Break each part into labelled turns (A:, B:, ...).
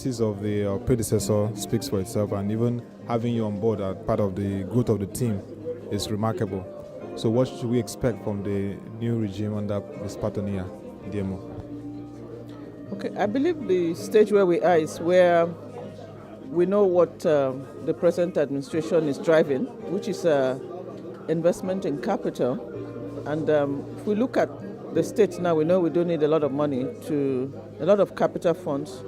A: legacies of the predecessor speaks for itself, and even having you on board as part of the growth of the team is remarkable. So what should we expect from the new regime under Ms. Pat Oniha, DMO?
B: Okay, I believe the stage where we are is where we know what the present administration is driving, which is investment in capital. And if we look at the state now, we know we don't need a lot of money a lot of capital funds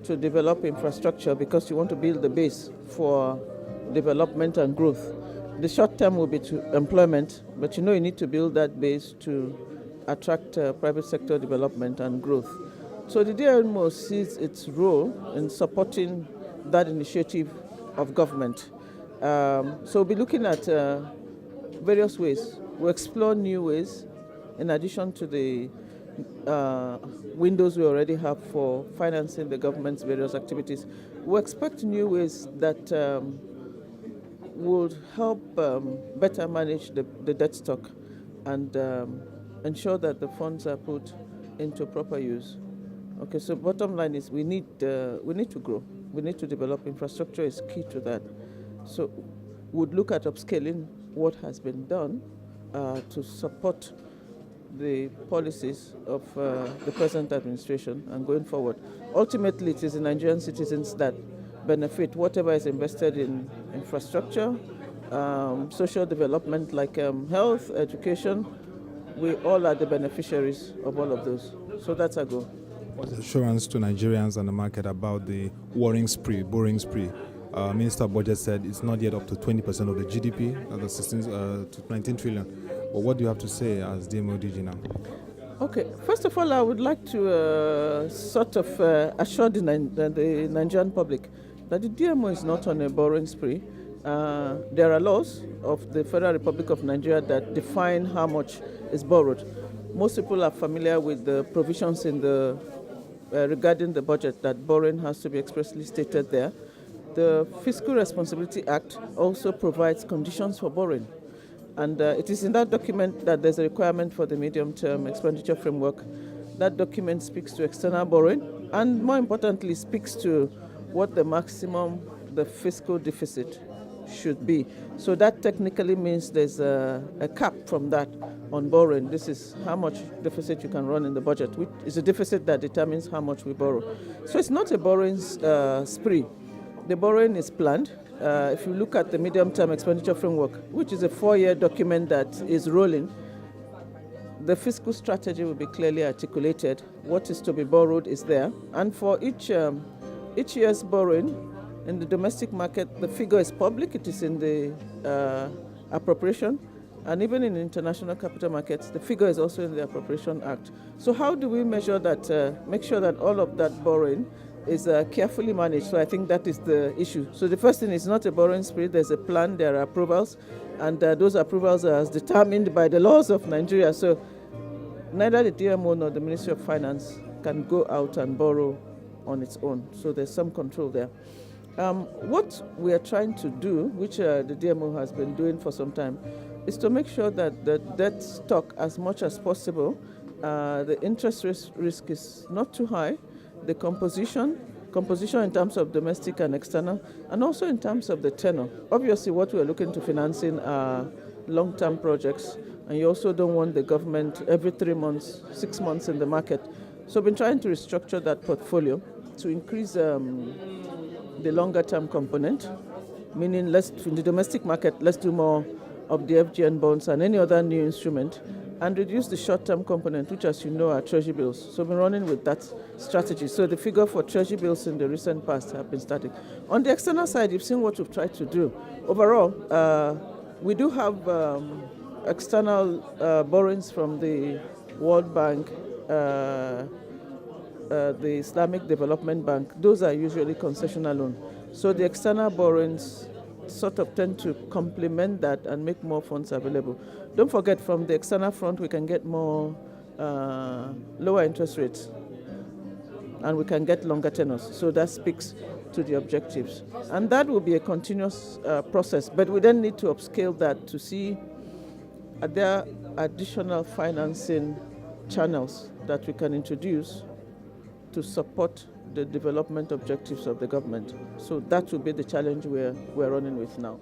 B: to develop infrastructure, because you want to build the base for development and growth. The short term will be to employment, but you need to build that base to attract private sector development and growth. So the DMO sees its role in supporting that initiative of government. So we'll be looking at various ways. We'll explore new ways in addition to the windows we already have for financing the government's various activities. We expect new ways that would help better manage the debt stock and ensure that the funds are put into proper use. Okay, so bottom line is we need to grow. We need to develop. Infrastructure is key to that. So we'd look at upscaling what has been done to support the policies of the present administration and going forward. Ultimately, it is the Nigerian citizens that benefit whatever is invested in infrastructure, social development like health, education. We all are the beneficiaries of all of those. So that's our goal.
A: What's the assurance to Nigerians and the market about the borrowing spree? Minister of Budget said it's not yet up to 20% of the GDP, the 16 to 19 trillion. But what do you have to say as DMO DG now?
B: Okay, first of all, I would like to assure the Nigerian public that the DMO is not on a borrowing spree. There are laws of the Federal Republic of Nigeria that define how much is borrowed. Most people are familiar with the provisions in the regarding the budget that borrowing has to be expressly stated there. The Fiscal Responsibility Act also provides conditions for borrowing. And it is in that document that there's a requirement for the medium-term expenditure framework. That document speaks to external borrowing and, more importantly, speaks to what the fiscal deficit should be. So that technically means there's a cap from that on borrowing. This is how much deficit you can run in the budget, which is a deficit that determines how much we borrow. So it's not a borrowing spree. The borrowing is planned. If you look at the medium-term expenditure framework, which is a 4-year document that is rolling, the fiscal strategy will be clearly articulated. What is to be borrowed is there. And for each year's borrowing, in the domestic market, the figure is public. It is in the appropriation. And even in international capital markets, the figure is also in the Appropriation Act. So how do we measure that, make sure that all of that borrowing is carefully managed? So I think that is the issue. So the first thing is not a borrowing spree. There's a plan, there are approvals, and those approvals are determined by the laws of Nigeria. So neither the DMO nor the Ministry of Finance can go out and borrow on its own. So there's some control there. What we are trying to do, which the DMO has been doing for some time, is to make sure that the debt stock, as much as possible, the interest risk is not too high, the composition in terms of domestic and external, and also in terms of the tenor. Obviously, what we're looking to financing are long-term projects, and you also don't want the government every 3 months, 6 months in the market. So we've been trying to restructure that portfolio to increase the longer-term component, meaning in the domestic market, let's do more of the FGN bonds and any other new instrument, and reduce the short-term component, which, as you know, are treasury bills. So we're running with that strategy. So the figure for treasury bills in the recent past have been static. On the external side, you've seen what we've tried to do. Overall, we do have external borrowings from the World Bank, the Islamic Development Bank. Those are usually concessional loans. So the external borrowings sort of tend to complement that and make more funds available. Don't forget, from the external front, we can get more lower interest rates, and we can get longer tenors. So that speaks to the objectives. And that will be a continuous process, but we then need to upscale that to see are there additional financing channels that we can introduce to support the development objectives of the government. So that will be the challenge we're running with now.